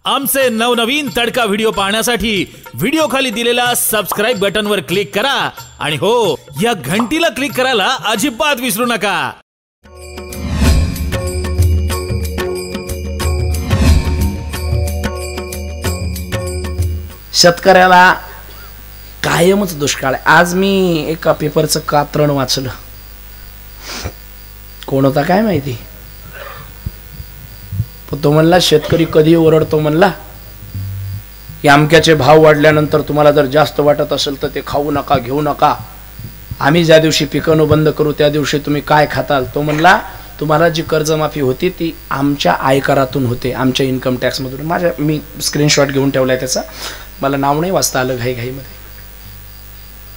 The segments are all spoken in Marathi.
आमचे नवनवीन तडका व्हिडिओ पाहण्यासाठी व्हिडिओ खाली दिलेल्या सबस्क्राइब बटनवर क्लिक करा आणि हो, या घंटीला क्लिक करायला अजिबात विसरू नका। शेतकऱ्याला कायमच दुष्काळ आहे। आज मी एका पेपरचं कात्रण वाचलं, कोण होता काय माहिती, तो म्हणला शेतकरी कधी ओरडतो म्हणला की आमक्याचे भाव वाढल्यानंतर तुम्हाला जर जास्त वाटत असेल तर ते खाऊ नका, घेऊ नका, आम्ही ज्या दिवशी पिकवणं बंद करू त्या दिवशी तुम्ही काय खाताल। तो म्हणला तुम्हाला जी कर्जमाफी होती ती आमच्या आयकरातून होते, आमच्या इन्कम टॅक्स मधून। मी स्क्रीनशॉट घेऊन ठेवलाय त्याचा, मला नाव नाही वाचता आलं घाईघाईमध्ये।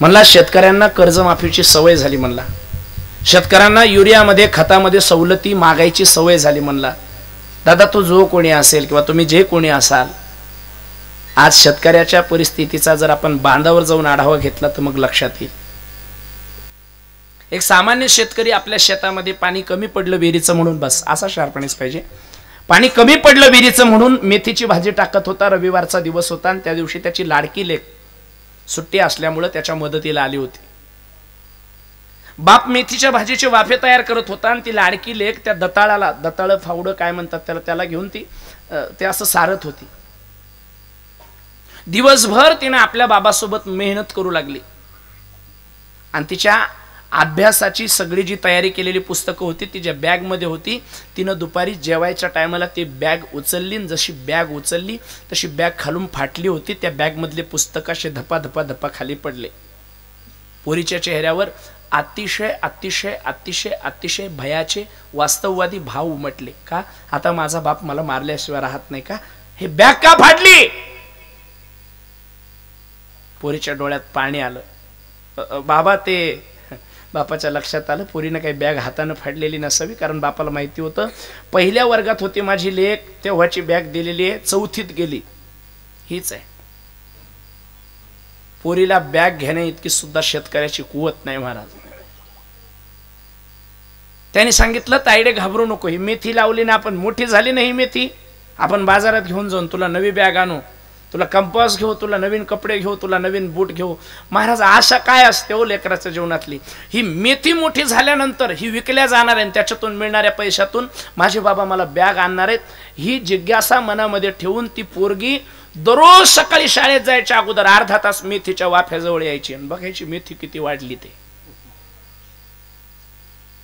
म्हणला शेतकऱ्यांना कर्जमाफीची सवय झाली, म्हणला शेतकऱ्यांना युरियामध्ये खतामध्ये सवलती मागायची सवय झाली। म्हणला दादा तो जो कोणी असेल किंवा तुम्ही जे कोणी असाल, आज शेतकऱ्याच्या परिस्थितीचा जर आपण बांधावर जाऊन आढावा घेतला तर मग लक्षात येईल। एक सामान्य शेतकरी आपल्या शेतामध्ये पाणी कमी पडलं विहिरीचं म्हणून, बस असा शार्पणेच पाहिजे, पाणी कमी पडलं विहिरीचं म्हणून मेथीची भाजी टाकत होता। रविवारचा दिवस होता आणि त्या दिवशी त्याची लाडकी लेक सुट्टी असल्यामुळे त्याच्या मदतीला आली होती। बाप मेथीच्या भाजीचे वाफे तयार करत होता आणि ती लाडकी लेक त्या दताळाला, दताळ फावडं काय म्हणतात त्याला, त्याला घेऊन ते असं सारत होती। दिवसभर तिने आपल्या बाबासोबत मेहनत करू लागली आणि तिच्या अभ्यासाची सगळी जी तयारी केलेली पुस्तकं होती तिच्या बॅग मध्ये होती। तिनं दुपारी जेवायच्या टायमाला ती बॅग उचलली, जशी बॅग उचलली तशी बॅग खालून फाटली होती। त्या बॅग मधले पुस्तक असे धपा धपा धपा खाली पडले। पोरीच्या चेहऱ्यावर अतिशय अतिशय अतिशय अतिशय भयाचे वास्तववादी भाव उमटले। का आता माझा बाप मला मारल्याशिवाय राहत नाही का, हे बॅग का फाटली। पोरीच्या डोळ्यात पाणी आलं। बाबा ते बापाच्या लक्षात आलं पोरीने काही बॅग हाताने फाडलेली नसावी, कारण बापाला माहिती होतं पहिल्या वर्गात होती माझी लेक तेव्हाची बॅग दिलेली आहे, चौथीत गेली हीच आहे। पोरीला बॅग घेण्या इतकी सुद्धा शेतकऱ्याची कुवत नाही महाराज। त्यांनी सांगितलं ताईडे घाबरू नको, ही मेथी लावली ना आपण, मोठी झाली नाही मेथी, आपण बाजारात घेऊन जाऊन तुला नवी बॅग आणू, तुला कंपास घेऊ, तुला नवीन कपडे घेऊ, तुला नवीन बूट घेऊ। महाराज आशा काय असते हो लेकराच्या जीवनातली, ही मेथी मोठी झाल्यानंतर ही विकल्या जाणार आहे, त्याच्यातून मिळणाऱ्या पैशातून माझे बाबा मला बॅग आणणार आहेत, ही जिज्ञासा मनामध्ये ठेवून ती पोरगी दररोज सकाळी शाळेत जायच्या अगोदर अर्धा तास मेथीच्या वाफ्याजवळ यायची आणि बघायची मेथी किती वाढली ते।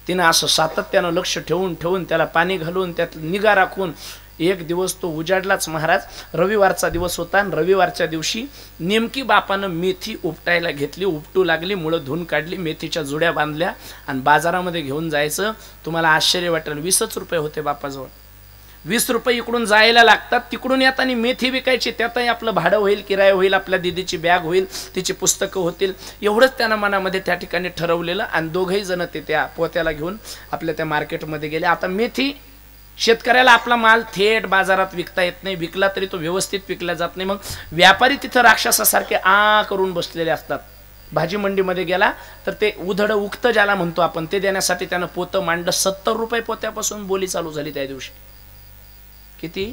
तिनं असं सातत्यानं लक्ष ठेवून ठेवून त्याला पाणी घालून त्यात निगा राखून एक दिवस तो उजाडलाच महाराज। रविवारचा दिवस होता आणि रविवारच्या दिवशी नेमकी बापानं मेथी उपटायला घेतली, उपटू लागली, मुळं धुवून काढली, मेथीच्या जुड्या बांधल्या आणि बाजारामध्ये घेऊन जायचं। तुम्हाला आश्चर्य वाटेल, 20च रुपये होते बापाजवळ। 20 रुपये इकडून जायला लागतात, तिकडून येताना मेथी विकायची, त्यातही आपलं भाडं होईल, किराया होईल, आपल्या दीदीची बॅग होईल, तिची पुस्तकं होतील, एवढंच त्यानं मनामध्ये त्या ठिकाणी ठरवलेलं। आणि दोघंही जण ते त्या पोत्याला घेऊन आपल्या त्या मार्केटमध्ये गेले। आता मेथी शेतकऱ्याला आपला माल थेट बाजारात विकता येत नाही, विकला तरी तो व्यवस्थित विकला जात नाही, मग व्यापारी तिथं राक्षसासारखे करून बसलेले असतात। भाजी मंडीमध्ये गेला तर ते उधड उक्त ज्याला म्हणतो आपण, ते देण्यासाठी त्यानं पोतं मांडलं। 70 रुपये पोत्यापासून बोली चालू झाली त्या दिवशी। किती?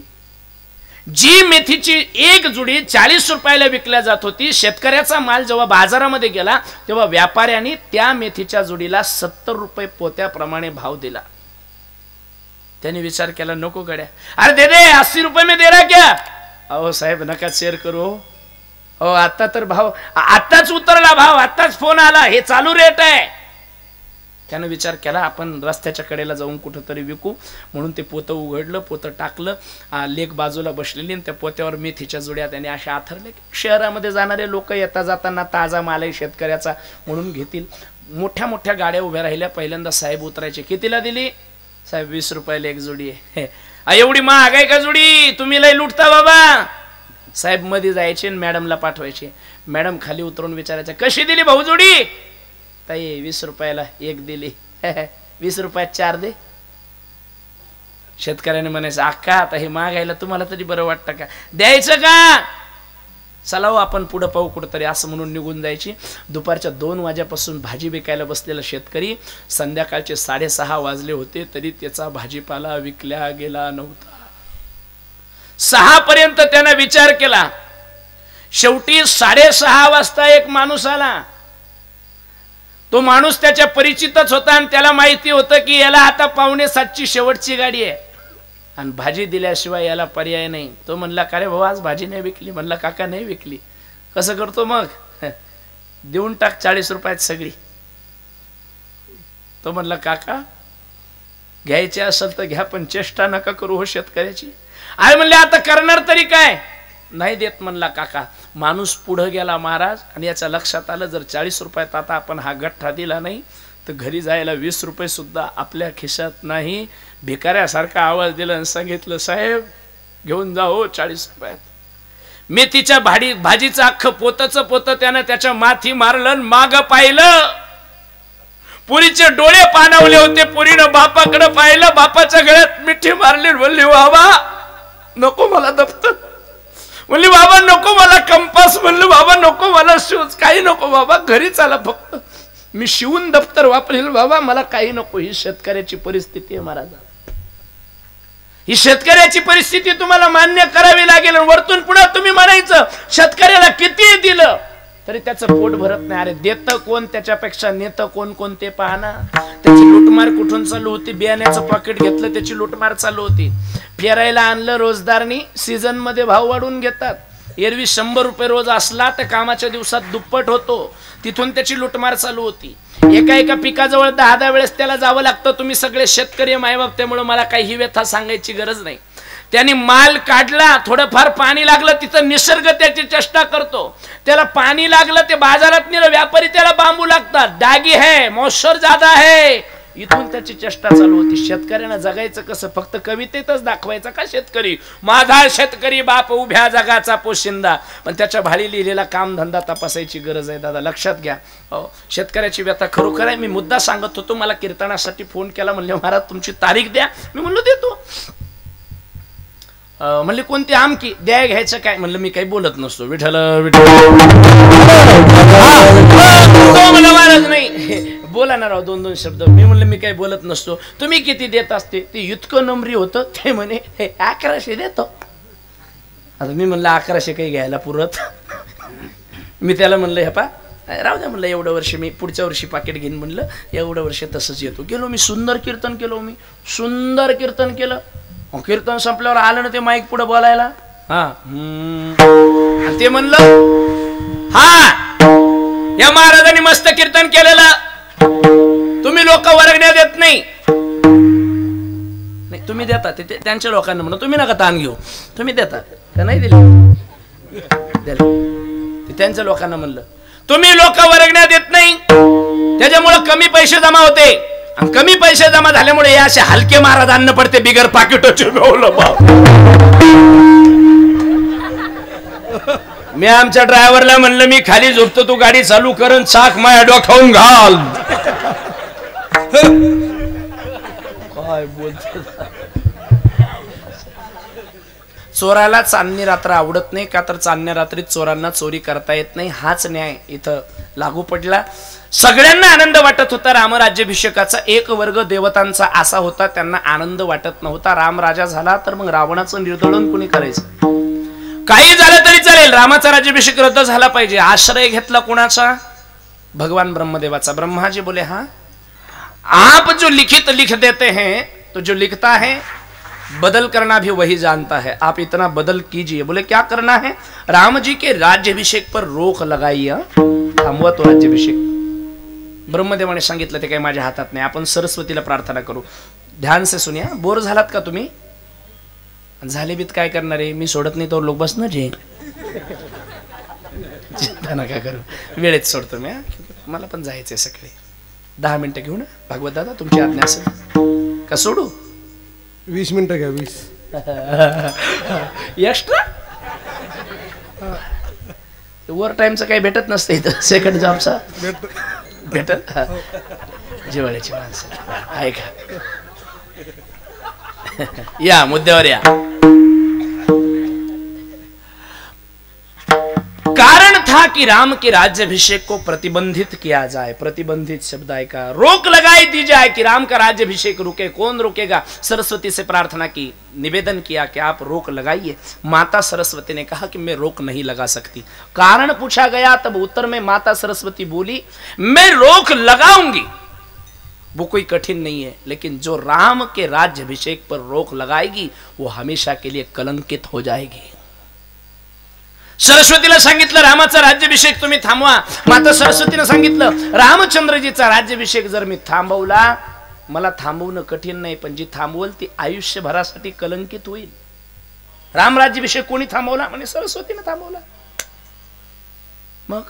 जी मेथीची एक जुडी 40 रुपयाला विकल्या जात होती, शेतकऱ्याचा माल जेव्हा बाजारामध्ये गेला तेव्हा व्यापाऱ्यांनी त्या मेथीच्या जुडीला 70 रुपये पोत्याप्रमाणे भाव दिला। त्यांनी विचार केला नको गड्या, अरे दे दे 80 रुपये में दे रहा क्या। अहो साहेब नका शेअर करू हो, आता तर भाव आताच उतरला, भाव आताच फोन आला, हे चालू रेट आहे। त्यानं विचार केला आपण रस्त्याच्या कडेला जाऊन कुठंतरी विकू, म्हणून ते पोतं उघडलं, पोतं टाकलं, लेक बाजूला बसलेली आणि त्या पोत्यावर मेथीच्या जुड्या त्याने अशा आथरले। शहरामध्ये जाणारे लोक येता जाताना ताजा माल आहे शेतकऱ्याचा म्हणून घेतील। मोठ्या मोठ्या गाड्या उभ्या राहिल्या, पहिल्यांदा साहेब उतरायचे। कितीला दिली साहेब? 20 रुपयाला एक जुडी आहे। एवढी महाग आहे का जुडी, तुम्ही लय लुटता बाबा। साहेब मध्ये जायचे आणि मॅडमला पाठवायचे, मॅडम खाली उतरून विचारायचे कशी दिली भाऊ जुडी। ताई 20 रुपयाला एक दिली। 20 रुपयात 4 दे। शेतकऱ्याने म्हणायचं अक्का आता हे मागायला तुम्हाला तरी बरं वाटतं का, द्यायचं का, चलाव आपण पुढे पाहू कुठतरी, असं म्हणून निघून जायची। दुपारच्या 2 वाजेपासून भाजी विकायला बसलेला शेतकरी संध्याकाळचे 6:30 वाजले होते तरी त्याचा भाजीपाला विकल्या गेला नव्हता। 6 पर्यंत त्यानं विचार केला. शेवटी 6:30 वाजता एक माणूस आला. तो माणूस त्याच्या परिचितच होता आणि त्याला माहिती होतं की याला आता 6:45ची शेवटची गाडी आहे आणि भाजी दिल्याशिवाय याला पर्याय नाही. तो म्हणला, का रे भाऊ आज भाजी नाही विकली? म्हणला, काका नाही विकली. कसं करतो मग? देऊन टाक 40 रुपयात सगळी. तो म्हणला, काका घ्यायचे असेल तर घ्या, पण चेष्टा नका करू हो शेतकऱ्याची. आई म्हणले, आता करणार तरी काय? नाही देत म्हणला काका. माणूस पुढे गेला महाराज आणि याच्या लक्षात आलं, जर 40 रुपयात आता आपण हा गठ्ठा दिला नाही तर घरी जायला 20 रुपये सुद्धा आपल्या खिशात नाही. भिकाऱ्यासारखा आवाज दिला आणि सांगितलं, साहेब घेऊन जा हो 40 रुपयात. मेथीच्या भाजीचं अख्खं पोतचं पोत त्यानं त्याच्या माथी मारलं, माग पाहिलं. पुरीचे डोळे पाणावले होते. पुरीनं बापाकडे पाहिलं, बापाच्या गळ्यात मिठी मारली. म्हणली, बाबा नको मला दप्तर. म्हणली, बाबा नको मला कंपास. म्हणलं, बाबा नको मला शूज, काही नको बाबा, घरी चाला फक्त, मी शिवून दप्तर वापरेल बाबा, मला काही नको. ही शेतकऱ्याची परिस्थिती आहे महाराज. ही शेतकऱ्याची परिस्थिती तुम्हाला मान्य करावी लागेल. वरतून पुढे तुम्ही म्हणायचं शेतकऱ्याला किती दिलं तरी त्याचं पोट भरत नाही. अरे देतं कोण, त्याच्यापेक्षा नेतं कोण कोण ते पहा ना. त्याची लूटमार कुठून चालू होती? बियाण्याचं पाकिट घेतलं त्याची लूटमार चालू होती. फेरायला आणलं रोजदारनी, सीझन मध्ये भाव वाढवून घेतात. एरवी 100 रुपये रोज असला तर कामाच्या दिवसात दुप्पट होतो. तिथून त्याची लूटमार चालू होती. एका पिकाजवळ 10 वेळेस त्याला जावं लागतं. तुम्ही सगळे शेतकरी मायबाप, त्यामुळे मला काही ही व्यथा सांगायची गरज नाही. त्यांनी माल काढला, थोडंफार पाणी लागलं, तिथं निसर्ग त्याची चेष्टा करतो. त्याला पाणी लागलं, ते बाजारात नेलं, व्यापारी त्याला बांबू लागतात. डागी है, मौसर ज्यादा है, इथून त्याची चेष्टा चालू होती. शेतकऱ्यांना जगायचं कसं? फक्त कवितेतच दाखवायचा का शेतकरी? माझा शेतकरी बाप उभ्या जगाचा पोशिंदा. पण त्याच्या भाळी लिहिलेला काम धंदा तपासायची गरज आहे दादा, लक्षात घ्या. शेतकऱ्याची व्यथा खरोखर आहे. मी मुद्दा सांगत होतो, मला कीर्तनासाठी फोन केला. म्हणले, महाराज तुमची तारीख द्या. मी म्हणलो देतो. म्हणले, कोणती? आमकी. द्या घ्यायचं काय? म्हणलं, मी काही बोलत नसतो. विठ्ठल विठ्ठल महाराज नाही बोला ना राव 2-2 शब्द. मी म्हणलं, मी काही बोलत नसतो. तुम्ही किती देत असते? ते इतकं नम्री होतं. ते म्हणे 1100 देतो. आता मी म्हणलं 1100 काही घ्यायला पुरत. मी त्याला म्हणलं, हे पा राहू द्या म्हणलं, एवढं वर्ष मी पुढच्या वर्षी पाकिट घेईन. म्हणलं एवढं वर्ष तसंच येतो. गेलो मी, सुंदर कीर्तन केलो. मी सुंदर कीर्तन केलं. कीर्तन संपल्यावर आलं ना ते माईक पुढे बोलायला. ते म्हणलं, हा या महाराजांनी मस्त कीर्तन केलेलं, तुम्ही लोक वर्गण्या देत नाही. तुम्ही देता ते त्यांच्या लोकांना म्हणून, तुम्ही नका ताण घेऊ. तुम्ही देता का नाही दिले? ते त्यांच्या लोकांना म्हणलं, तुम्ही लोक वर्गण्या देत नाही, त्याच्यामुळे कमी पैसे जमा होते. कमी पैसे जमा झाल्यामुळे या असे हलके महाराज आणणं पडते बिगर पाकिटोचे. मी आमच्या ड्रायव्हरला म्हणलं, मी खाली झोपतो, तू गाडी चालू कर, चाक माझ्या डोक्यावरून घाल. काय बोलतो? चोराला चांदणी रात्र आवडत नाही का? तर चांदण्या रात्रीत चोरांना चोरी करता येत नाही. हाच न्याय इथं लागू पडला. सगळ्यांना आनंद वाटत होता रामराज्याभिषेकाचा. एक वर्ग देवतांचा असा होता, त्यांना आनंद वाटत नव्हता. राम राजा झाला तर मग रावणाचं निर्दळन कुणी करायचं? काही झालं तरी चालेल, रामाचा राज्याभिषेक रद्द झाला पाहिजे. आश्रय घेतला कुणाचा? भगवान ब्रह्मदेवाचा. ब्रह्मा जी बोले, हाँ आप जो लिख देते हैं, तो जो लिखता है बदल करना भी वही जानता है, आप इतना बदल कीजिए. बोले क्या करना है? राम जी के राज्याभिषेक पर रोक लगाइए, थांबवा तो राज्याभिषेक. ब्रह्मदेवाने सांगितलं, ते काही माझ्या हातात नाही, आपण सरस्वतीला प्रार्थना करू. ध्यान से सुनिया. बोर झालात का तुम्ही? झाले बीत काय करणार आहे? मी सोडत नाही तो लोक बस ना जे. चिंता नका करू, वेळेत सोडतो मी. मला पण जायचंय सकाळी. 10 मिनिटं घेऊ ना भागवत दादा, तुमची आज्ञा असेल का? सोडू? 20 मिनिटं घ्या. 20 एक्स्ट्रा. ओव्हर टाइमचं काही भेटत नसतं इथं. सेकंड जॉबचा भेटत. जिवाळ्याची माणसं आहे का? या मुद्द्यावर या. कारण था कि राम के राज्याभिषेक को प्रतिबंधित किया जाए। प्रतिबंधित शब्द है का रोक लगाई दी जाए कि राम का राज्याभिषेक रुके। कौन रोकेगा? सरस्वती से प्रार्थना की, निवेदन किया कि आप रोक लगाइए। माता सरस्वती ने कहा कि मैं रोक नहीं लगा सकती। कारण पूछा गया, तब उत्तर में माता सरस्वती बोली, मैं रोक लगाऊंगी, वो कोई कठिन नहीं है, लेकिन जो राम के राज्याभिषेक पर रोक लगाएगी वो हमेशा के लिए कलंकित हो जाएगी। सरस्वतीला सांगितलं रामाचा राज्याभिषेक तुम्ही थांबवा। माता सरस्वतीने सांगितलं रामचंद्रजीचा राज्याभिषेक जर मी थांबवला, मला थांबवणं कठीण नाही, पण जी थांबवल ती आयुष्यभरासाठी कलंकित होईल। राम राज्याभिषेक कोणी थांबवला? म्हणे सरस्वतीने थांबवला। मग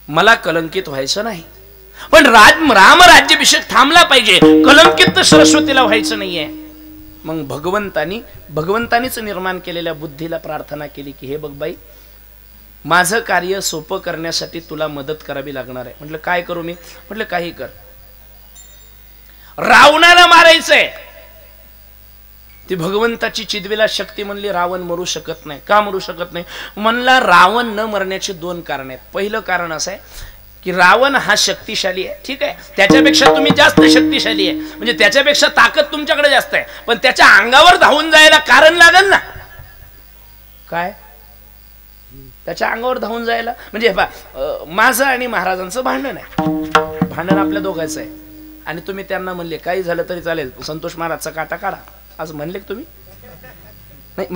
मला कलंकित व्हायचं नाही, पण राम राज्याभिषेक थांबला पाहिजे, कलंकित तर सरस्वतीला व्हायचं नाहीये। मग भगवंतानीच निर्माण केलेल्या बुद्धीला प्रार्थना केली की हे बघ बाई, माझं कार्य सोपं करण्यासाठी तुला मदत करावी लागणार आहे। म्हटलं काय करू मी? म्हटलं काही कर, रावणाला मारायचंय। ती भगवंताची चिदविला शक्ती म्हणली रावण मरू शकत नाही। का मरू शकत नाही? म्हणला रावण न मरण्याची दोन कारण आहेत। पहिलं कारण असं आहे की रावण हा शक्तिशाली आहे, ठीक आहे, त्याच्यापेक्षा तुम्ही जास्त शक्तिशाली आहे, म्हणजे त्याच्यापेक्षा ताकद तुमच्याकडे जास्त आहे, पण त्याच्या अंगावर धावून जायला कारण लागेल ना। काय? त्याच्या अंगावर धावून जायला म्हणजे माझं आणि महाराजांचं भांडण आहे, भांडण आपल्या दोघांचं आहे, आणि तुम्ही त्यांना म्हणले काही झालं तरी चालेल, संतोष महाराजचा काटा काढा, आज म्हणले तुम्ही नाही,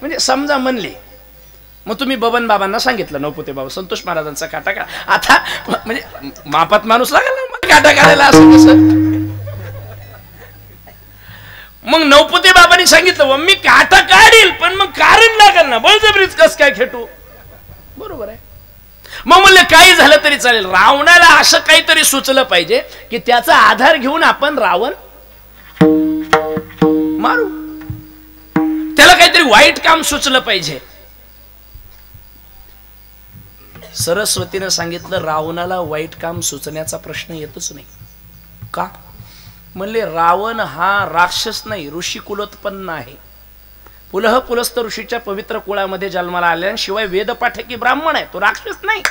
म्हणजे समजा म्हणले, मग तुम्ही बबन बाबांना सांगितलं नवपुते बाबा संतोष महाराजांचा काटा काढा। आता म्हणजे मापात माणूस लागेल ना मग काटा काढायला, असं कसं? मग नवपुते बाबांनी सांगितलं मी काटा काढील, पण मग कारण लागेल ना, बळजबरीच कस काय खेटू? बरोबर आहे। मग म्हणलं काही झालं तरी चालेल, रावणाला असं काहीतरी सुचलं पाहिजे की त्याचा आधार घेऊन आपण रावण मारू, त्याला काहीतरी वाईट काम सुचलं पाहिजे। सरस्वतीने सांगितलं रावणाला वाईट काम सुचण्याचा प्रश्न येतच नाही। का? म्हणले रावण हा राक्षस नाही, ऋषी कुलोत्पन्न आहे, पुलस्त ऋषीच्या पवित्र कुळामध्ये जन्माला आल्या, शिवाय वेदपाठकी ब्राह्मण आहे, तो राक्षस नाही।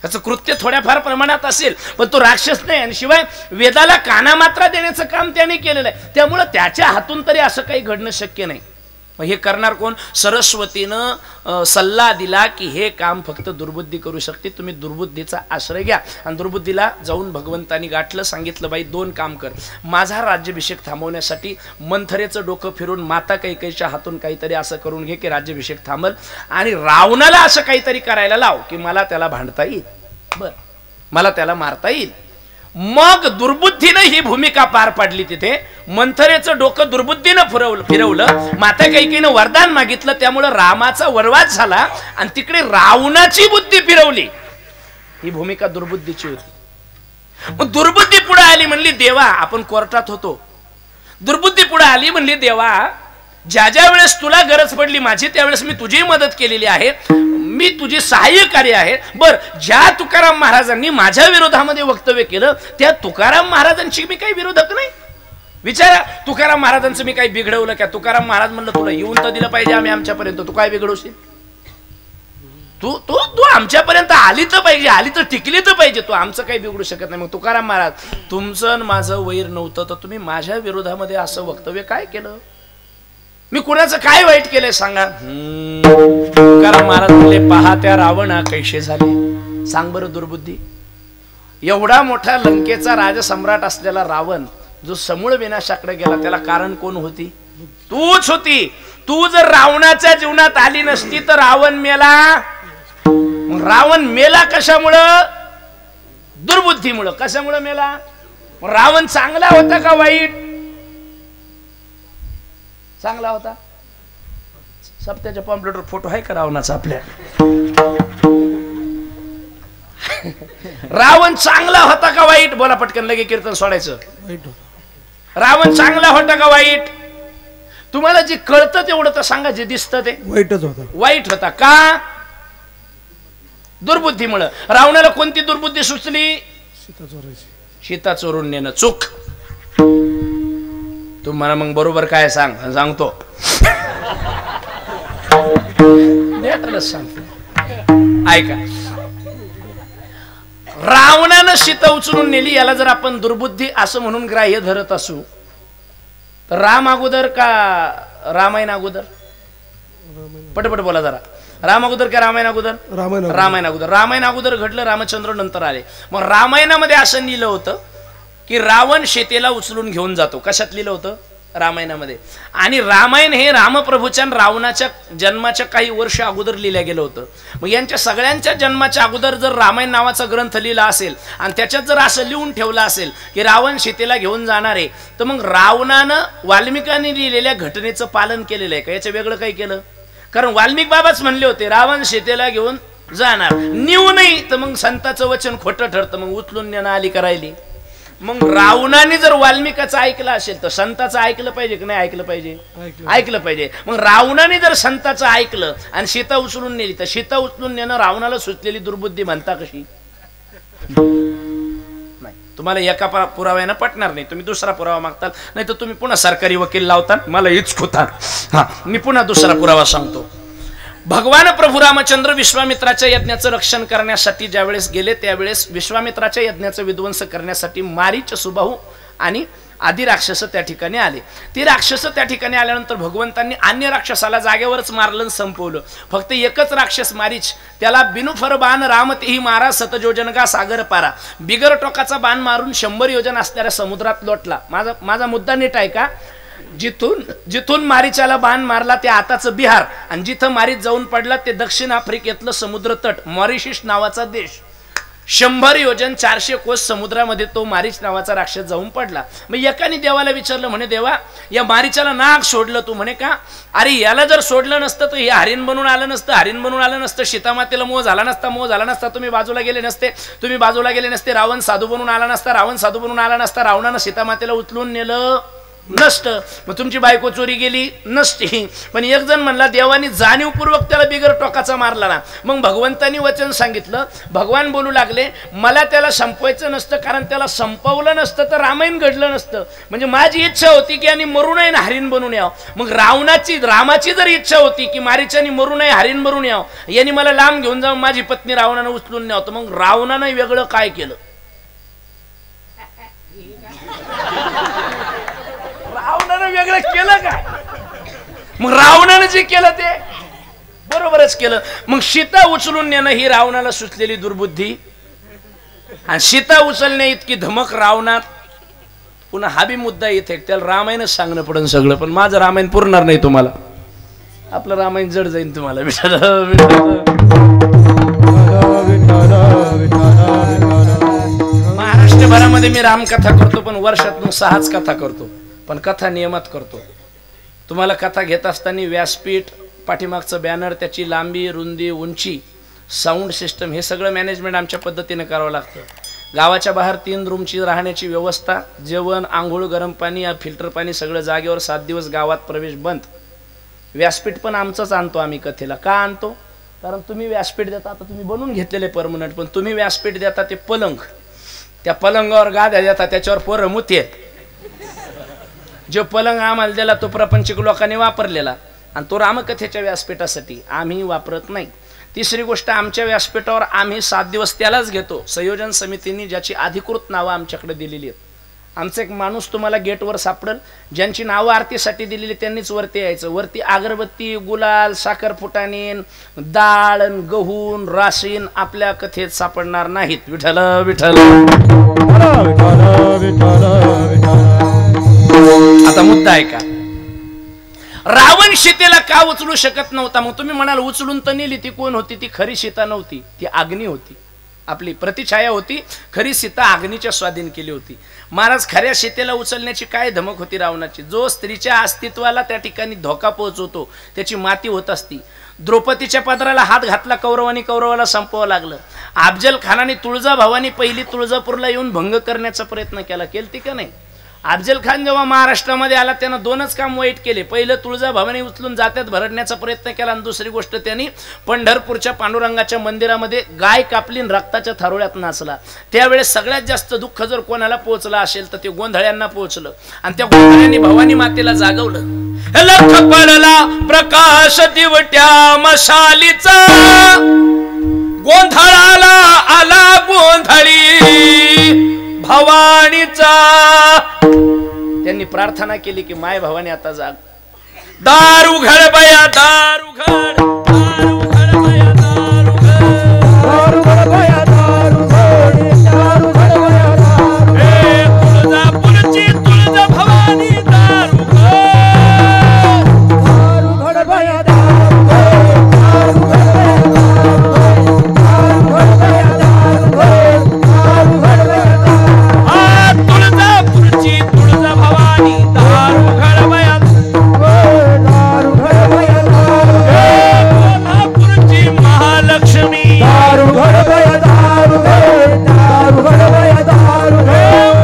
त्याचं कृत्य थोड्याफार प्रमाणात असेल, पण तो राक्षस नाही, आणि शिवाय वेदाला कानामात्रा देण्याचं काम त्याने केलेलं आहे, त्यामुळे त्याच्या हातून तरी असं काही घडणं शक्य नाही। हे करणार कोण? सरस्वतीनं सल्ला दिला की हे काम फक्त दुर्बुद्धी करू शकते, तुम्ही दुर्बुद्धीचा आश्रय घ्या। आणि दुर्बुद्धीला जाऊन भगवंतानी गाठलं, सांगितलं बाई दोन काम कर, माझा राज्याभिषेक थांबवण्यासाठी मंथरेचं डोकं फिरून माता कैकेयीच्या हातून काहीतरी असं करून घे की राज्याभिषेक थांबल, आणि रावणाला असं काहीतरी करायला लाव की मला त्याला भांडता येईल, बर मला त्याला मारता येईल। मग दुर्बुद्धीनं ही भूमिका पार पाडली। तिथे मंथरेचं डोकं दुर्बुद्धीनं फिरवलं, माता कैकेयीनं वरदान मागितलं, त्यामुळे रामाचा वरवाद झाला, आणि तिकडे रावणाची बुद्धी फिरवली। ही भूमिका दुर्बुद्धीची होती। मग दुर्बुद्धी पुढे आली, म्हणली देवा, आपण कोर्टात होतो, दुर्बुद्धी पुढे आली, म्हणली देवा, ज्या ज्या वेळेस तुला गरज पडली माझी, त्यावेळेस मी तुझी मदत केलेली आहे, मी तुझी सहाय्यकारी आहे। बर, ज्या तुकाराम महाराजांनी माझ्या विरोधामध्ये वक्तव्य केलं, त्या तुकाराम महाराजांची मी काही विरोधक नाही। विचारा तुकाराम महाराजांचं मी काही बिघडवलं का? तुकाराम महाराज म्हणलं तुला येऊन तर दिलं पाहिजे आम्ही आमच्यापर्यंत, तू काय बिघडवशील? तू तू तू आमच्यापर्यंत आली तर पाहिजे, आली तर टिकली तर पाहिजे, तू आमचं काही बिघडू शकत नाही। मग तुकाराम महाराज, तुमचं माझं वैर नव्हतं तर तुम्ही माझ्या विरोधामध्ये असं वक्तव्य काय केलं? मी कुणाचं काय वाईट केलंय सांगा? तुकाराम महाराज म्हणले, पहा त्या रावणा कैसे झाले, सांग बरं दुर्बुद्धी। एवढा मोठा लंकेचा राजसम्राट असलेला रावण जो समूळ विनाशाकडे गेला, त्याला कारण कोण होती? तूच होती। तू जर रावणाच्या जीवनात आली नसती तर रावण मेला। रावण मेला कशामुळं? दुर्बुद्धीमुळं। कशामुळं मेला? रावण चांगला होता का वाईट? चांगला होता। सप्त्याच्या पॉम्पलेटवर फोटो आहे का रावणाचा आपल्या? रावण चांगला होता का वाईट? बोला पटकन, लगे कीर्तन सोडायचं। रावण चांगला होता का वाईट? तुम्हाला जे कळतं तेवढं तर सांगा, जे दिसतं ते वाईटच होता। वाईट होता का? दुर्बुद्धीमुळे। रावणाला कोणती दुर्बुद्धी सुचली? सीता चोरायची, सीता चोरून नेणं चूक। तुम्हाला मग बरोबर काय सांगतो, सांगतो ऐका, रावणानं सीता उचलून नेली, याला जर आपण दुर्बुद्धी असं म्हणून ग्राह्य धरत असू तर राम अगोदर का रामायण अगोदर? पटपट बोला जरा. राम अगोदर का रामायण अगोदर? रामायण अगोदर. रामायण अगोदर घडलं, रामचंद्र नंतर आले. मग रामायणामध्ये असं लिहिलं होतं की रावण सीतेला उचलून घेऊन जातो. कशात लिहिलं होतं? रामायणामध्ये. आणि रामायण हे रामप्रभूच्या रावणाच्या जन्माच्या काही वर्ष अगोदर लिहिलं गेलं होतं. मग यांच्या सगळ्यांच्या जन्माच्या अगोदर जर रामायण नावाचा ग्रंथ लिहिला असेल आणि त्याच्यात जर असं लिहून ठेवलं असेल की रावण सीतेला घेऊन जाणार आहे, तर मग रावणानं वाल्मिकांनी लिहिलेल्या घटनेचं पालन केलेलं आहे का? याचं वेगळं काही केलं? कारण वाल्मिक बाबाच म्हणले होते रावण सीतेला घेऊन जाणार, नेऊ नाही तर मग संताचं वचन खोटं ठरतं, मग उचलून नेणं आली करायली. मग रावणाने जर वाल्मिकाचं ऐकलं असेल तर संताचं ऐकलं पाहिजे की नाही ऐकलं पाहिजे? ऐकलं पाहिजे. मग रावणाने जर संताचं ऐकलं आणि सीता उचलून नेली तर सीता उचलून नेणं रावणाला सुचलेली दुर्बुद्धी म्हणता कशी? नाही, तुम्हाला एका पुराव्यानं पटणार नाही. तुम्ही दुसरा पुरावा मागताल, नाही तर तुम्ही पुन्हा सरकारी वकील लावता, मला हिचकुता. हा, मी पुन्हा दुसरा पुरावा सांगतो. भगवान प्रभू रामचंद्र विश्वामित्राच्या यज्ञाचं रक्षण करण्यासाठी ज्यावेळेस गेले त्यावेळेस विश्वामित्राच्या यज्ञाचं विध्वंस करण्यासाठी मारीच, सुबाहू आणि आदी राक्षस त्या ठिकाणी आले. ती राक्षस त्या ठिकाणी आल्यानंतर भगवंतांनी अन्य राक्षसाला जागेवरच मारलं, संपवलं. फक्त एकच राक्षस मारीच, त्याला बिनुफर बाण राम तेही मारा, सतजोजनगा सागर पारा. बिगर टोकाचा बाण मारून 100 योजन असणाऱ्या समुद्रात लोटला. माझा मुद्दा नीट आहे का? जिथून मारीचाला बाण मारला ते आताचं बिहार, आणि जिथं मारीच जाऊन पडला ते दक्षिण आफ्रिकेतलं समुद्र तट, मॉरिशस नावाचा देश. 100 योजन 400 कोस समुद्रामध्ये तो मारीच नावाचा राक्षस जाऊन पडला. मग एकाने देवाला विचारलं, म्हणे देवा, या मारीचाला नाग सोडलं तू? म्हणे का? अरे याला जर सोडलं नसतं तर हे हरिण बनून आलं नसतं, हरिण बनून आलं नसतं, सीतामातेला मोह झाला नसता, तुम्ही बाजूला गेले नसते, रावण साधू बनून आला नसता, रावणानं सीतामातेला उचलून नेलं नसतं, मग तुमची बायको चोरी गेली नसती. पण एक जण म्हणला देवानी जाणीवपूर्वक त्याला बिगर टोकाचा मारला ना. मग भगवंतांनी वचन सांगितलं, भगवान बोलू लागले, मला त्याला संपवायचं नसतं, कारण त्याला संपवलं नसतं तर रामायण घडलं नसतं. म्हणजे माझी इच्छा होती की यांनी मरू नये, हरिण बनून यावं. मग रामाची जर इच्छा होती की मारीचानी मरू नये, हरिण बनून यावं, यांनी मला लांब घेऊन जाऊन माझी पत्नी रावणानं उचलून न्यावं. तर मग रावणानं वेगळं काय केलं? वेगळं केलं काय? मग रावणानं जे केलं ते बरोबरच केलं. मग सीता उचलून नेणं ही रावणाला सुचलेली दुर्बुद्धी, आणि सीता उचलणे इतकी धमक रावणात. पुन्हा हा बी मुद्दा येते, त्याला रामायणच सांगणं पडेल सगळं, पण माझं रामायण पुरणार नाही तुम्हाला. आपलं रामायण जड जाईल तुम्हाला. महाराष्ट्रभरामध्ये मी रामकथा करतो, पण वर्षातून 6च कथा करतो, पण कथा नियमात करतो. तुम्हाला कथा घेत असताना व्यासपीठ, पाठीमागचं बॅनर, त्याची लांबी, रुंदी, उंची, साऊंड सिस्टम हे सगळं मॅनेजमेंट आमच्या पद्धतीने करावं लागतं. गावाच्या बाहेर 3 रूमची राहण्याची व्यवस्था, जेवण, आंघोळ, गरम पाणी, फिल्टर पाणी सगळं जागेवर. 7 दिवस गावात प्रवेश बंद. व्यासपीठ पण आमचंच आणतो आम्ही कथेला. का आणतो? कारण तुम्ही व्यासपीठ देता, आता तुम्ही बनवून घेतलेले परमनंट, पण तुम्ही व्यासपीठ देता ते पलंग, त्या पलंगावर गाद्या देता, त्याच्यावर पोरं मुते. जो पलंग आम्हाला दिला तो प्रपंचिक लोकांनी वापरलेला, आणि तो रामकथेच्या व्यासपीठासाठी आम्ही वापरत नाही. तिसरी गोष्ट, आमच्या व्यासपीठावर आम्ही 7 दिवस त्यालाच घेतो, संयोजन समितीने ज्याची अधिकृत नावं आमच्याकडे दिलेली आहेत. आमचा एक माणूस तुम्हाला गेटवर सापडेल, ज्यांची नावं आरतीसाठी दिलेली त्यांनीच वरती यायचं. वरती अगरबत्ती, गुलाल, साखर फुटाणे, डाळ, गहून, राशीन आपल्या कथेत सापडणार नाहीत. विठ्ठल विठ्ठल. आता मुद्दा आहे का? रावण सीतेला का उचलू शकत नव्हता? मग तुम्ही म्हणाल उचलून तर नेली, ती कोण होती? ती खरी सीता नव्हती, ती अग्नी होती, आपली प्रतिछाया होती. खरी सीता अग्नीच्या स्वाधीन केली होती. महाराज, खऱ्या सीतेला उचलण्याची काय धमक होती रावणाची? जो स्त्रीच्या अस्तित्वाला त्या ठिकाणी धोका पोहोचवतो त्याची माती होत असती. द्रौपदीच्या पदराला हात घातला कौरवानी, कौरवाला संपवावं लागलं. अफजल खानाने तुळजाभवानी पहिली तुळजापूरला येऊन भंग करण्याचा प्रयत्न केलती का नाही? अफजल खान जेव्हा महाराष्ट्रामध्ये आला त्यानं 2च काम वाईट केले. पहिलं तुळजाभवानी उचलून जात्यात भरडण्याचा प्रयत्न केला, आणि दुसरी गोष्ट त्यांनी पंढरपूरच्या पांडुरंगाच्या मंदिरामध्ये गाय कापली, रक्ताच्या थारोळ्यात नाचला. त्यावेळेस सगळ्यात जास्त दुःख जर कोणाला पोहोचलं असेल तर ते गोंधळ्यांना पोहोचलं, आणि त्या गोंधळ्यांनी भवानी मातेला जागवलं. लख पडला प्रकाश दिवट्या मशालीचा, गोंधळाला आला गोंधळी भवानीचा. त्यांनी प्रार्थना केली की माय भवानी आता जाग. दार उघड बया दार उघड, दार उघड बया दार उघड, दार उघड बया दार उघड, दार उघड बया दार उघड. हे तुळजापूरची तुळजा भवानी दार उघड, दार उघड बया दार उघड, दार उघड बया दार उघड, दार उघड बया दार उघड, दार उघड बया दार. आ तुळजापूरची तुळजा भवानी दार उघड बया दार उघड बया दार उघड. कोल्हापूरची महालक्ष्मी दार उघड बया दार उघड, दार उघड बया दार उघड.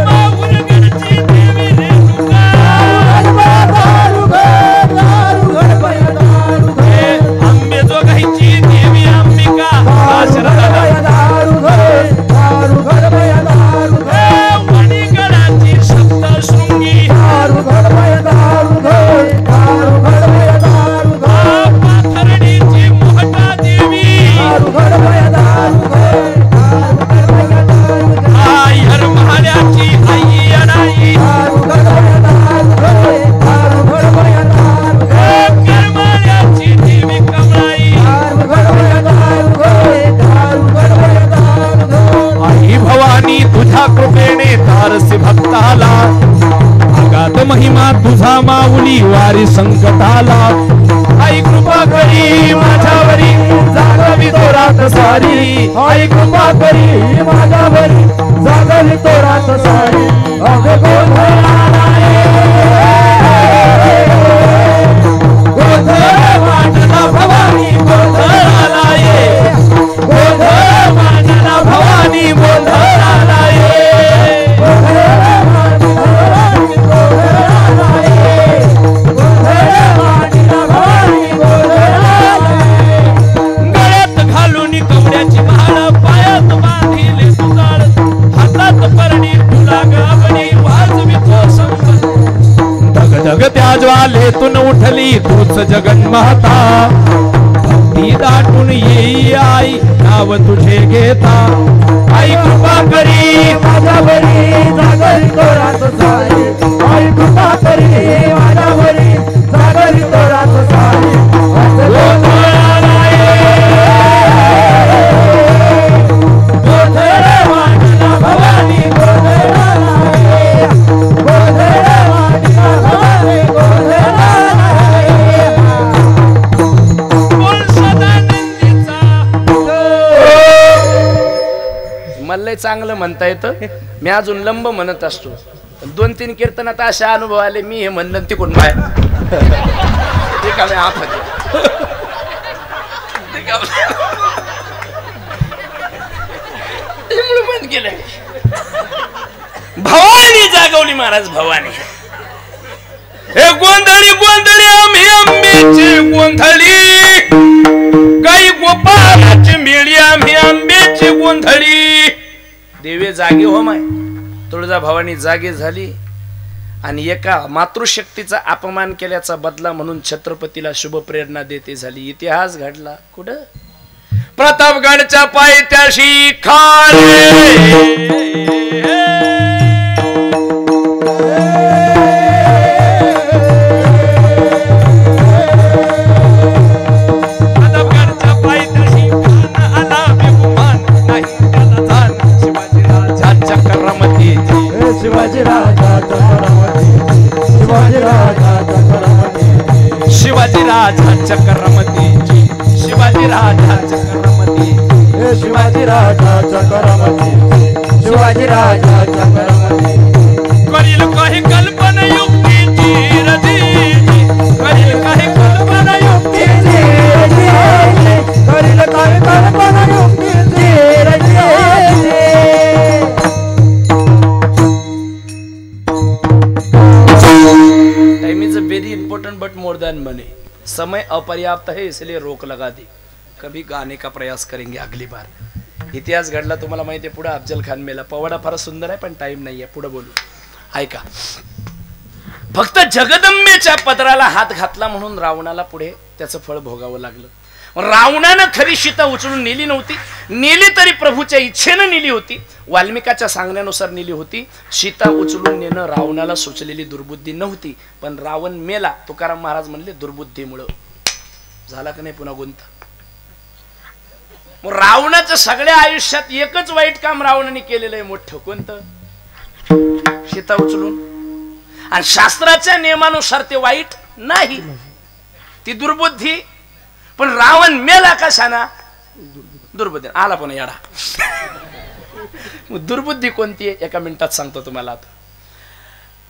माहुरगडची देवी रेणुका दार उघड, दार उघड बया दार उघड. अंबेजोगाईची देवी अंबिका दार उघड, दार उघड बया दार उघड. वणीगडाची सप्तशृंगी दार उघड बया दार उघड, दार उघड बया दार उघड. पाथर्डीची मोहटा देवी दार उघड बया दार उघड, दार उघड बया दार उघड. आयर महाल्याची आई अनाई दार उघड बया दार उघड, दार उघड बया दार उघड. करमाळ्याची देवी कमळाई दार उघड बया दार उघड, दार उघड बया दार उघड. आई भवानी तुझ्या कृपेने तारसी भक्ताला, अगाध महिमा तुझा माऊली वारी संकटाला. आई कृपा करी माझ्यावरी जागवी तो रात सारी, आई कृपा करी माझ्यावरी जागवी तो रात सारी. अग गोंधळाला गोंधळ मांडला भवानी गोंधळाला ये, गोंधळ मांडला भवानी गोंधळाला ये, गोंधळ मांडला गोंधळाला ये, गोंधळ मांडला भवानी गोंधळाला ये. गळ्यात घालून कवड्याची माळ, पायात बांधिले तुकाळ, हातात परडी तुला गाभणी वाजवी तो संबंध. धगधग त्या ज्वालेतून उठली तूच जगन्माता, भक्ती दाटून येई आई नाव तुझे घेता. आई कृपा करी माझ्यावरी जागरी तो रात सारी, आई कृपा करी माझ्यावरी जागरी तो रात सारी. गोंधळाला ये, गोंधळ मांडला भवानी गोंधळाला ये, गोंधळ मांडला भवानी गोंधळाला ये. बोल सदानंदीचा. मला चांगलं म्हणता येतं, मी अजून लंब म्हणत असतो. 2-3 कीर्तनात असे अनुभव आले, मी हे म्हणलं तिकडून बाहेर ते का बंद केलं. भवानी जागवली महाराज भवानी. हे गोंधळी गोंधळी आम्ही आंब्याची गोंधळी, काही गोपाळाची मिळी आम्ही आंब्याची गोंधळी. देवे जागे हो माय, तुळजा भवानी जागे झाली आणि एका मातृशक्तीचा अपमान केल्याचा बदला म्हणून छत्रपतीला शुभ प्रेरणा देते झाली. इतिहास घडला कुठं? प्रतापगडच्या पायथ्याशी खाली. शिवाजी राजा चक्रमती, शिवाजी राजा चक्रमती, शिवाजी राजा चक्रमती, शिवाजी राजा चक्रमती, शिवाजी राजा चक्रमती. करील काही कल्पना युक्तीची रजी, करील काही कल्पना युक्तीची रजी, करील काही कल्पना युक्तीची रजी. Time is very important but more than money. समय अपर्याप्त है इसलिए रोक लगा दी. कभी गाने का प्रयास करेंगे अगली बार. इतिहास घडला तुम्हाला माहिती आहे. पुढे अफजल खान मेला. पवाडा फार सुंदर आहे पण टाइम नाही आहे. पुढे बोलू. ऐका. फक्त जगदंबेच्या पदराला हात घातला म्हणून रावणाला पुढे त्याचं फळ भोगावं लागलं. रावणानं खरी सीता उचलून नेली नव्हती, नेली तरी प्रभूच्या इच्छेनं नेली होती, वाल्मिकाच्या सांगण्यानुसार नेली होती. सीता उचलून नेणं रावणाला सुचलेली दुर्बुद्धी नव्हती, पण रावण मेला. तुकाराम महाराज म्हणले दुर्बुद्धीमुळं झाला का नाही पुन्हा गुंत. रावणाचं सगळ्या आयुष्यात एकच वाईट काम रावणाने केलेलं आहे मोठं, कोणतं? सीता उचलून. आणि शास्त्राच्या नियमानुसार ते वाईट नाही, ती दुर्बुद्धी. पण रावण मेला कशाना? दुर्बुद्धी. आला पण याडा. दुर्बुद्धी कोणती आहे एका मिनिटात सांगतो तुम्हाला. आता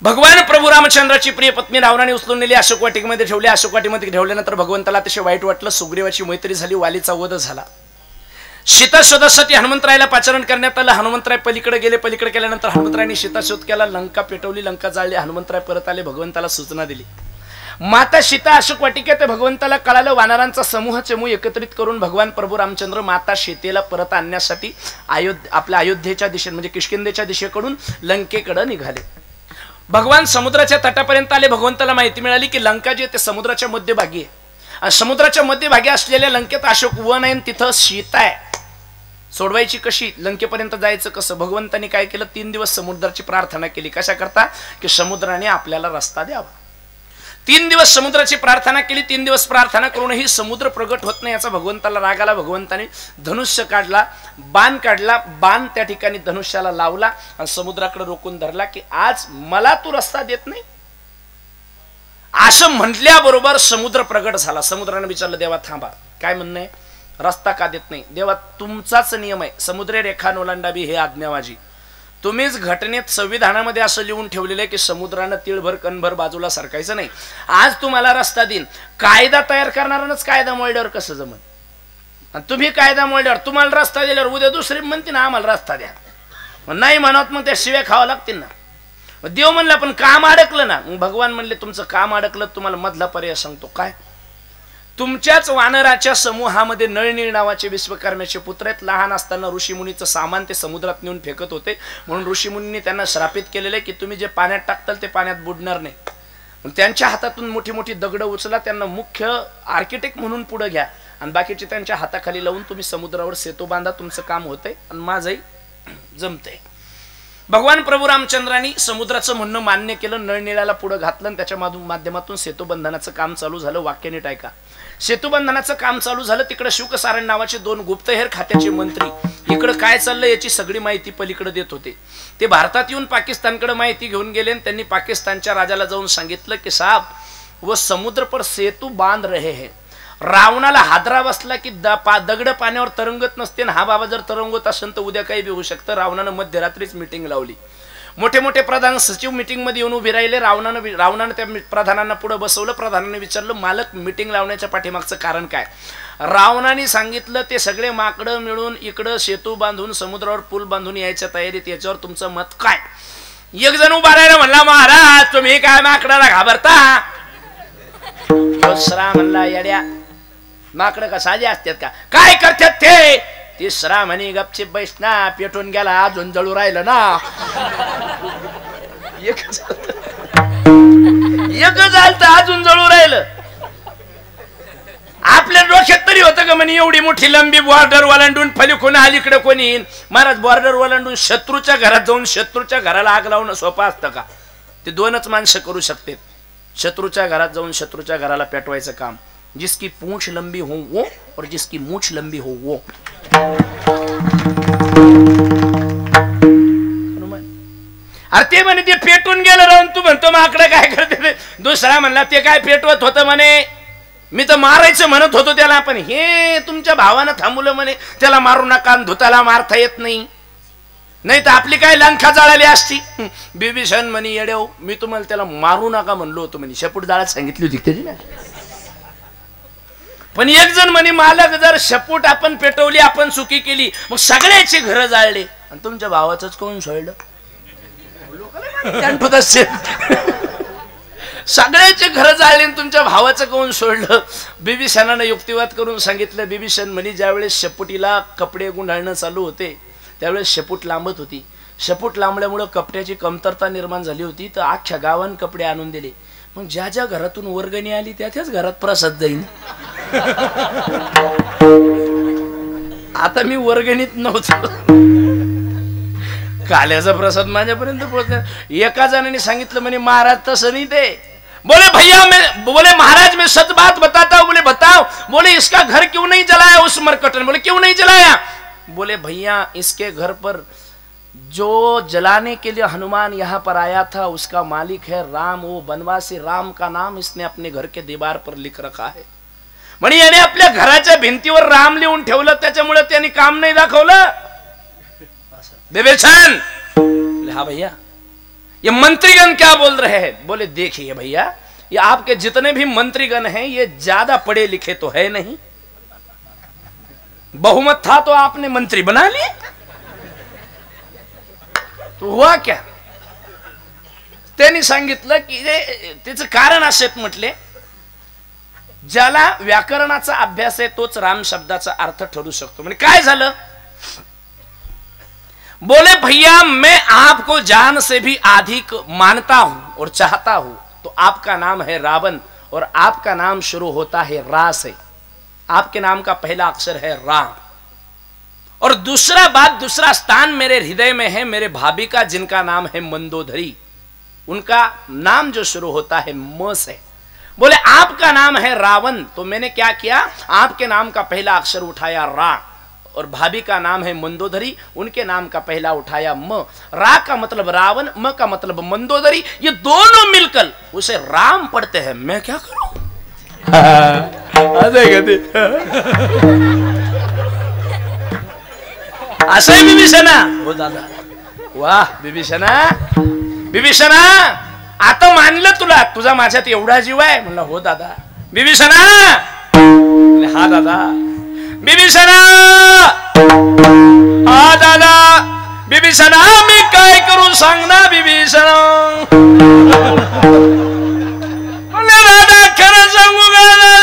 भगवान प्रभू रामचंद्राची प्रिय पत्नी रावणाने उचलून नेली, अशोक वाटिकेमध्ये ठेवली. अशोक वाटिकेमध्ये ठेवल्यानंतर भगवंताला अतिशय वाईट वाटलं. सुग्रीवाची मैत्री झाली, वालीचा वध झाला. सीता शोधासाठी हनुमंतरायला पाचारण करण्यात आलं. हनुमंतराय पलीकडे गेले. पलीकडे गेल्यानंतर हनुमंतरायने सीता शोध केला, लंका पेटवली, लंका जाळली. हनुमंतराय परत आले, भगवंताला सूचना दिली. माता सीता अशोक वाटिकेत भगवंताला कळालं. वानरांचा समूह चमू एकत्रित करून भगवान प्रभू रामचंद्र माता सीतेला परत आणण्यासाठी आपल्या अयोध्येच्या दिशेने म्हणजे किष्किंधेच्या दिशेकडून लंकेकडे निघाले. भगवान समुद्राच्या तटापर्यंत आले. भगवंताला माहिती मिळाली की लंका जी आहे ते समुद्राच्या मध्यभागी आहे. आणि समुद्राच्या मध्यभागी असलेल्या लंकेत अशोक वन आहे, तिथं सीता आहे. सोडवायची कशी? लंकेपर्यंत जायचं कसं? भगवंतानी काय केलं? 3 दिवस समुद्राची प्रार्थना केली. कशा करता? की समुद्राने आपल्याला रस्ता द्यावा. 3 दिवस समुद्राची प्रार्थना केली. 3 दिवस प्रार्थना करूनही समुद्र प्रगट होत नाही, याचा भगवंताला राग आला. भगवंताने धनुष्य काढला, बाण काढला, बाण त्या ठिकाणी धनुष्याला लावला आणि समुद्राकडे रोखून धरला की आज मला तू रस्ता देत नाही. असं म्हटल्याबरोबर समुद्र प्रगट झाला. समुद्राने विचारलं, देवा थांबा, काय म्हणणं आहे? रस्ता का देत नाही? देवा तुमचाच नियम आहे, समुद्र रेखा नोलांडावी हे आज्ञा माझी. तुम्हीच घटनेत संविधानामध्ये असं लिहून ठेवलेलं आहे की समुद्रानं तिळभर कणभर बाजूला सरकायचं नाही. आज तुम्हाला रस्ता देईन. कायदा तयार करणारानच कायदा मोडल्यावर कसं जमन? आणि तुम्ही कायदा मोडल्यावर तुम्हाला रस्ता दिल्यावर उद्या दुसरी म्हणते ना आम्हाला रस्ता द्या, नाही म्हणत मग त्या शिव्या खावा लागतील ना. देव म्हणला पण काम अडकलं ना. मग भगवान म्हणले तुमचं काम अडकलं, तुम्हाला मधला पर्याय सांगतो. काय? तुमच्याच वानराच्या समूहामध्ये नळनीळ नावाचे विश्वकर्म्याचे पुत्र आहेत. लहान असताना ऋषीमुनीचं सामान ते समुद्रात नेऊन फेकत होते, म्हणून ऋषीमुनींनी त्यांना श्रापित केलेलं आहे की तुम्ही जे पाण्यात टाकताल ते पाण्यात बुडणार नाही. त्यांच्या हातातून मोठी मोठी दगडं उचला, त्यांना मुख्य आर्किटेक्ट म्हणून पुढे घ्या आणि बाकीचे त्यांच्या हाताखाली लावून तुम्ही समुद्रावर सेतू बांधा. तुमचं काम होतंय आणि माझंही जमतंय. भगवान प्रभू रामचंद्रांनी समुद्राचं म्हणणं मान्य केलं, नळनीळाला पुढे घातलं आणि त्याच्या माध्यमातून सेतूबंधनाचं काम चालू झालं. वाक्य नीट ऐका. सेतूबंधनाचं काम चालू झालं. तिकडे शुकसारण नावाचे 2 गुप्तहेर खात्याचे मंत्री इकडे काय चाललंय याची सगळी माहिती पलीकडे देत होते. ते भारतात येऊन पाकिस्तानकडे माहिती घेऊन गेले आणि त्यांनी पाकिस्तानच्या राजाला जाऊन सांगितलं की साहब वो समुद्र पर सेतू बांध रहे हैं. रावणाला हादरा बसला की दगड पाण्यावर तरंगत नसते, हा बाबा जर तरंगत असेल तर उद्या काही बी होऊ शकतं. रावणानं मध्यरात्रीच मिटिंग लावली. मोठे मोठे प्रधान सचिव मीटिंग मध्ये येऊन उभे राहिले. रावणानं त्या प्रधानांना पुढे बसवलं. प्रधानांनी विचारलं, मालक मीटिंग लावण्याच्या पाठीमागचं कारण काय? रावणाने सांगितलं, ते सगळे माकडं मिळून इकडं सेतू बांधून समुद्रावर पूल बांधून यायच्या तयारीत, याच्यावर तुमचं मत काय? एक जण उभा राहिला, म्हणला महाराज तुम्ही काय माकडाला घाबरता? दुसरा म्हणला, येड्या माकडं का साजे असतात का? काय करतात ते? तिसरा म्हणे, गपचिप बैस ना, पेटून गेला अजून जळू राहिलं ना. एक झालं अजून जळू राहिलं. आपल्या डोक्यात तरी होतं का म्हणे एवढी मोठी लंबी बॉर्डर ओलांडून फलिकून अलीकडे कोणी येईन? महाराज बॉर्डर ओलांडून शत्रूच्या घरात जाऊन शत्रूच्या घराला आग लावणं सोपं असतं का? ते 2च माणसं करू शकतात. शत्रूच्या घरात जाऊन शत्रूच्या घराला पेटवायचं काम. जिसकी पूंछ लंबी हो वो और जिसकी मूछ लंबी हो वो. अरे ते म्हणे ते पेटून गेलं राहून तू म्हणतो माकडं काय करते? दुसरा म्हणला, ते काय पेटवत होतं म्हणे, मी तर मारायचं म्हणत होतो त्याला, पण हे तुमच्या भावानं थांबवलं म्हणे, त्याला मारू नका, धुताला मारता येत नाही, नाही तर आपली काय लंका जाळाली असती. बिभीषण म्हणे, येड्याव मी तुम्हाला त्याला मारू नका म्हणलो होतो म्हणे, शेपूट जाळात सांगितली होती त्याची ना. पण एक जण म्हणे, मालक जर शेपूट आपण पेटवली, आपण चुकी केली, मग सगळ्याची घरं जाळले आणि तुमच्या भावाचंच कोण सोडलं? सगळ्याचे घर जाळले तुमच्या भावाचं कोण सोडलं? बिभीषणानं युक्तिवाद करून सांगितलं. बिभीषण म्हणे, ज्यावेळेस शेपुटीला कपडे गुंडाळणं चालू होते त्यावेळेस शेपूट लांबत होती. शेपूट लांबल्यामुळे कपड्याची कमतरता निर्माण झाली होती, तर अख्ख्या गावान कपडे आणून दिले. मग ज्या ज्या घरातून वर्गणी आली त्याच घरात प्रसाद जाईन. आता मी वर्गणीत नव्हतो, काल्याचा प्रसाद माझ्यापर्यंत पोहोचला. एका जणांनी सांगितलं म्हणे महाराज तसं नाही ते. बोले भैया मैं, बोले महाराज मैं सच बात बताता हूँ. बोले बताओ. बोले इसका घर क्यों नहीं जलाया उस मरकट ने. बोले क्यों नहीं जलाया. बोले भैया इसके घर पर जो जलाने के लिए हनुमान यहाँ पर आया था उसका मालिक है राम. वो वनवासी राम का नाम इसने अपने घर के दीवार पर लिख रखा है. म्हणे याने आपल्या घराच्या भिंतीवर राम लिहून ठेवलं, त्याच्यामुळे त्यांनी काम नाही दाखवलं. विवेचन. हाँ भैया ये मंत्रीगण क्या बोल रहे हैं. बोले देखिए भैया ये आपके जितने भी मंत्रीगण हैं ये ज्यादा पढ़े लिखे तो है नहीं. बहुमत था तो आपने मंत्री बना लिए. तो हुआ क्या. त्यांनी सांगितलं की त्याचं कारण असेच म्हटले, ज्याला व्याकरणाचा अभ्यास आहे तोच राम शब्दाचा अर्थ ठरू शकतो. म्हणजे काय झालं. बोले भैया मैं आपको जान से भी अधिक मानता हूं और चाहता हूं. तो आपका नाम है रावण और आपका नाम शुरू होता है रा से. आपके नाम का पहला अक्षर है रा. और दूसरा बात, दूसरा स्थान मेरे हृदय में है मेरे भाभी का जिनका नाम है मंदोदरी. उनका नाम जो शुरू होता है म से. बोले आपका नाम है रावण, तो मैंने क्या किया, आपके नाम का पहला अक्षर उठाया रा और भाभी का नाम है मंदोदरी, उनके नाम का पहला उठाया म. रा का मतलब रावण, म का मतलब मंदोदरी. ये दोनों मिलकर उसे राम पढ़ते हैं. मैं क्या करूं. असं आहे विभीषणा. हो दादा. वाह विभीषणा. विभीषणा आता मानलं तुला, तुझा माझ्यात एवढा जीव आहे. म्हणलं हो दादा. विभीषणा. हा दादा. विभीषणा. हा दादा. विभीषणा मी काय करू सांग ना विभीषणा. म्हणले दादा खरं सांगू का दादा.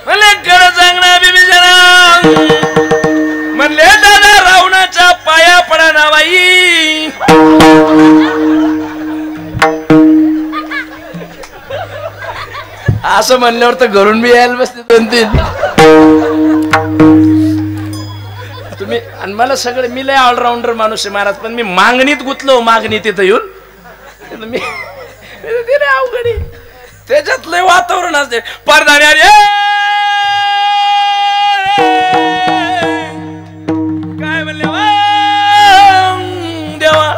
म्हणले खरं सांग ना विभीषणा. म्हणले दादा रावणाच्या पाया पडा ना बाई. असं म्हणल्यावर तर घरून मी यायला बसते 2-3. तुम्ही आणि मला सगळे, मी लय ऑलराऊंडर माणूस आहे महाराज, पण मी मागणीत गुतलो. मागणीत तिथं येऊन मी अवघडी त्याच्यात लय वातावरण असते. परदानी अरे काय म्हणले देवा.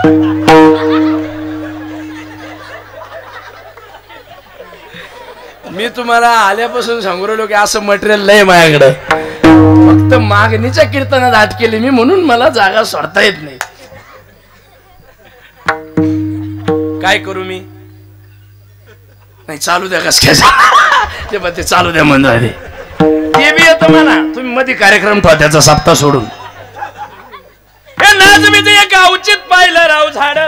मी तुम्हाला आल्यापासून सांगू राहिलो की असं मटेरियल लय माझ्याकडे. फक्त मागणीच्या कीर्तनात आठ केली मी, म्हणून मला जागा सोडता येत नाही. काय करू मी. नाही चालू द्या कस काय ते चालू द्या म्हणून ते बी येतं म्हणा. तुम्ही मध्ये कार्यक्रम ठेवा त्याचा सप्ताह सोडून. नाच मी ते एक अवचित पाहिलं राव झाड.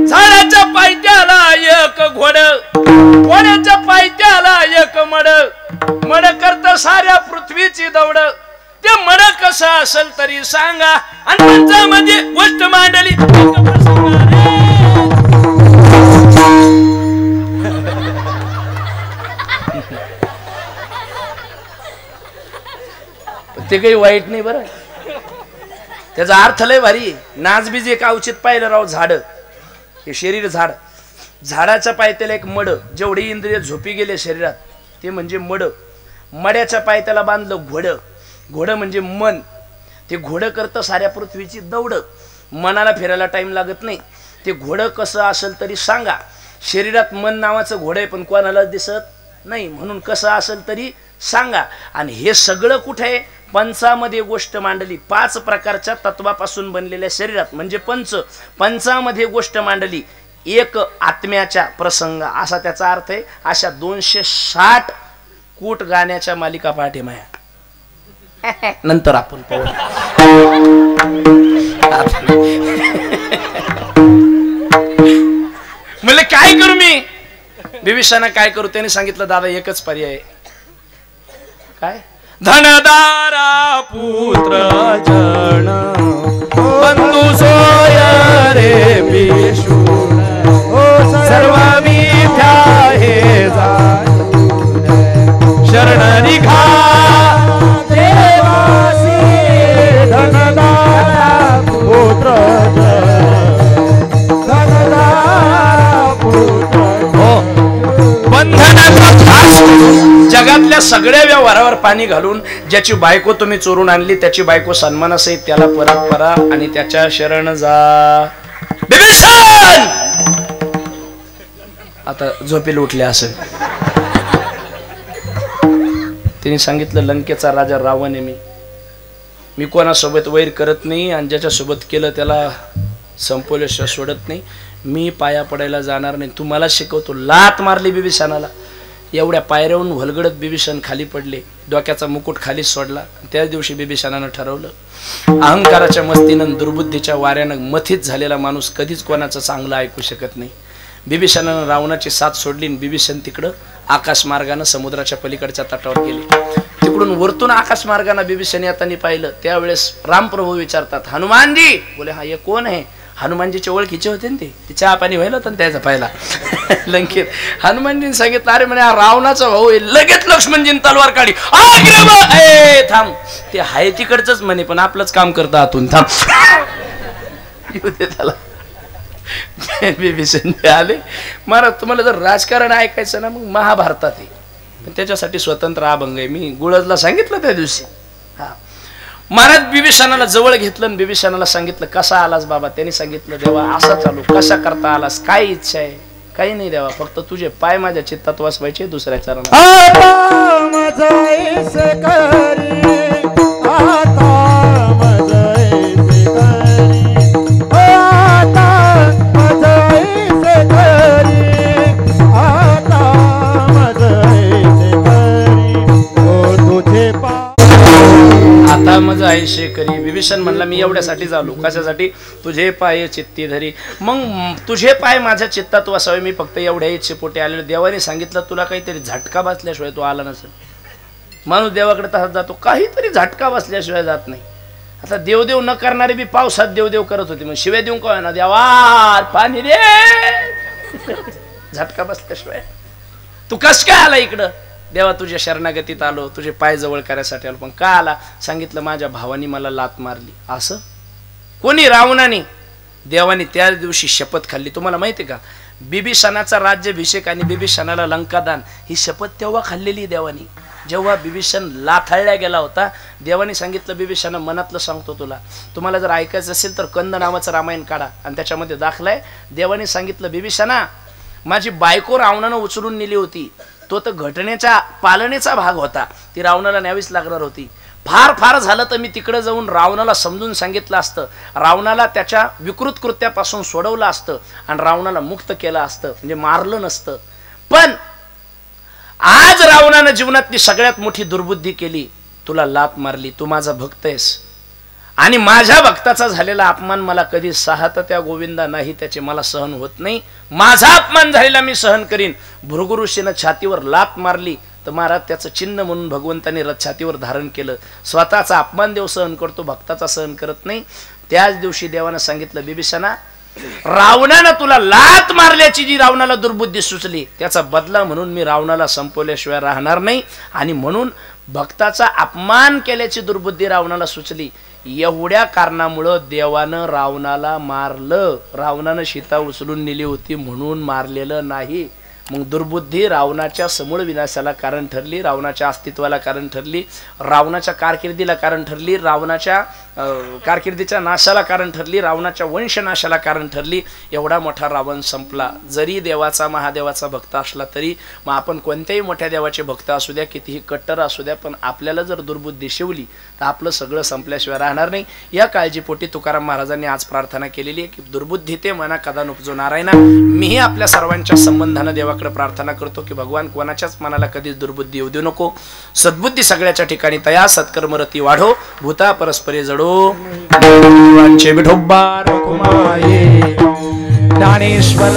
झाडाच्या पायथ्याला एक घोड, घोड्याच्या पायथ्याला एक मड. मड करत साऱ्या पृथ्वीची दौड. ते मड कसं असेल तरी सांगा. आणि पंचामध्ये गोष्ट मांडली. ते काही वाईट नाही बरं. त्याचा अर्थ लय भारी. नाचबीज एक अवचित पाहिलं राव झाड. हे शरीर झाड. झाडाच्या पायथ्याला एक मड. जेवढी इंद्रिय झोपी गेले शरीरात ते म्हणजे मड. मड्याच्या पायथ्याला बांधलं घोड. घोड म्हणजे मन. ते घोड करतं साऱ्या पृथ्वीची दौड. मनाला फिरायला टाइम लागत नाही. ते घोड कसं असेल तरी सांगा. शरीरात मन नावाचं घोड आहे पण कोणाला दिसत नाही, म्हणून कसं असेल तरी सांगा. आणि हे सगळं कुठे आहे. पंचामध्ये गोष्ट मांडली. 5 प्रकारच्या तत्वापासून बनलेल्या शरीरात म्हणजे पंचामध्ये गोष्ट मांडली. एक आत्म्याच्या प्रसंग असा त्याचा अर्थ आहे. अशा 260 कूट गाण्याच्या मालिका पाठी माया. नंतर आपण पाहू. म्हणले काय करू मी. विभीषणा काय करू. त्याने सांगितलं दादा एकच पर्याय. काय. धनदारा पुत्र जन बंधू सोय रे विश्व तुमच्या सगळ्या व्यवहारावर पाणी घालून ज्याची बायको तुम्ही चोरून आणली त्याची बायको सन्मानासहित त्याला परत करा आणि त्याच्या शरण जा. बिभीषण आता झोपेल उठले असेल. तिने सांगितलं लंकेचा राजा रावण आहे मी कोणासोबत वैर करत नाही आणि ज्याच्यासोबत केलं त्याला संपवल्याशिवाय सोडत नाही. मी पाया पडायला जाणार नाही. तू मला शिकवतो. लात मारली बिभीषणाला. एवढ्या पायऱ्याहून हलगडत बिभीषण खाली पडले. डोक्याचा मुकुट खाली सोडला. त्याच दिवशी बिभीषणानं ठरवलं अहंकाराच्या मस्तीनं दुर्बुद्धीच्या वाऱ्यानं मथित झालेला माणूस कधीच कोणाचं चांगलं ऐकू शकत नाही. बिभीषणानं रावणाची साथ सोडली. बिभीषण तिकडं आकाश मार्गानं समुद्राच्या पलीकडच्या तटावर गेले. तिकडून वरतून आकाश मार्गाने बिभीषण येताना पाहिलं. त्यावेळेस रामप्रभू विचारतात हनुमानजी. बोले हा ये कोण आहे? हनुमानजीच्या ओळखीचे होते ना ते चहा पाणी व्हायला होतं ना त्याचा पहिला लंकेत. हनुमानजीने सांगितलं अरे म्हणे रावणाचा भाऊ आहे. लगेच लक्ष्मणजीने तलवार काढली. थांब ते हाय तिकडच म्हणे पण आपलंच काम करतं आतून. थांब येऊ दे त्याला. बिभीषण आले. महाराज तुम्हाला जर राजकारण ऐकायचं ना मग महाभारतात आहे. पण त्याच्यासाठी स्वतंत्र अभंग आहे. मी गुळजला सांगितलं त्या दिवशी. हा महाराज बिभीषणाला जवळ घेतलं आणि बिभीषणाला सांगितलं कसा आलास बाबा? त्यांनी सांगितलं देवा असा चालू. कशा करता आलास? काय इच्छा आहे? काही नाही देवा फक्त तुझे पाय माझ्या चित्तात वासवायचे दुसऱ्या चरणात. आता मज आयशे करी. बिभीषण म्हणला मी एवढ्यासाठी झालो. कशासाठी? तुझे पाय चित्ती धरी. मग तुझे पाय माझ्या चित्तात वसावे मी फक्त एवढ्या इच्छेपोटी आलेलो. देवाने सांगितलं तुला काहीतरी झटका बसल्याशिवाय तू आला नसेल. माणूस देवाकडे तसाच जातो काहीतरी झटका बसल्याशिवाय जात नाही. आता देवदेव न करणारे बी पावसात देवदेव करत होते. मग शिव्या देऊन काय ना देवा पाणी रे. झटका बसल्याशिवाय तू कस काय आला इकडं? देवा तुझ्या शरणागतीत आलो. तुझे पाय जवळ करायसाठी आलो. पण का आला? सांगितलं माझ्या भावानी मला लात मारली. असं कोणी? रावणाने. देवाने त्या दिवशी शपथ खाल्ली. तुम्हाला माहिती का बिभीषणाचा राज्याभिषेक आणि बिभीषणाला लंकादान ही शपथ तेव्हा खाल्लेली देवानी जेव्हा बिभीषण लाथाळल्या गेला होता. देवाने सांगितलं बिभीषणा मनातलं सांगतो तुला. तुम्हाला जर ऐकायचं असेल तर कंद नावाचं रामायण काढा आणि त्याच्यामध्ये दाखलाय. देवाने सांगितलं बिभीषणा माझी बायको रावणानं उचलून नेली होती. तो तर घटनेच्या पालनेचा भाग होता. ती रावणाला न्यावीच लागणार होती. फार झालं तर मी तिकडे जाऊन रावणाला समजून सांगितलं असतं. रावणाला त्याच्या विकृत कृत्यापासून सोडवलं असतं आणि रावणाला मुक्त केलं असतं. म्हणजे मारलं नसतं. पण आज रावणानं जीवनातली सगळ्यात मोठी दुर्बुद्धी केली. तुला लात मारली. तू माझा भक्त आहेस आणि माझ्या भक्ताचा झालेला अपमान मला कधी साहत त्या गोविंदा नाही त्याचे मला सहन होत नाही. माझा अपमान झालेला मी सहन करीन. भृगु ऋषीनं छातीवर लात मारली तर महाराज त्याचं चिन्ह म्हणून भगवंताने रथ छातीवर धारण केलं. स्वतःचा अपमान देव सहन करतो भक्ताचा सहन करत नाही. त्याच दिवशी देवानं सांगितलं बिभीषणा रावणानं तुला लात मारल्याची जी रावणाला दुर्बुद्धी सुचली त्याचा बदला म्हणून मी रावणाला संपवल्याशिवाय राहणार नाही. आणि म्हणून भक्ताचा अपमान केल्याची दुर्बुद्धी रावणाला सुचली. एवढ्या कारणामुळं देवानं रावणाला मारलं. रावणानं सीता उचलून नेली होती म्हणून मारलेलं नाही. मग दुर्बुद्धी रावणाच्या समूळ विनाशाला कारण ठरली. रावणाच्या अस्तित्वाला कारण ठरली. रावणाच्या कारकिर्दीला कारण ठरली. रावणाच्या कारकिर्दीच्या नाशाला कारण ठरली. रावणाच्या वंशनाशाला कारण ठरली. एवढा मोठा रावण संपला. जरी देवाचा महादेवाचा भक्त असला तरी मग आपण कोणत्याही मोठ्या देवाचे भक्त असू द्या कितीही कट्टर असू द्या पण आपल्याला जर दुर्बुद्धी शिवली तर आपलं सगळं संपल्याशिवाय राहणार नाही. या काळजीपोटी तुकाराम महाराजांनी आज प्रार्थना केलेली आहे की दुर्बुद्धी ते मना कदा नुपजो नारायणा. मीही आपल्या सर्वांच्या संबंधानं देवाकडे प्रार्थना करतो की भगवान कोणाच्याच मनाला कधीच दुर्बुद्धी येऊ देऊ नको. सद्बुद्धी सगळ्याच्या ठिकाणी तया सत्कर्मरती वाढो. भूता परस्परे जडो. विठोबा रखुमाये ज्ञानेश्वर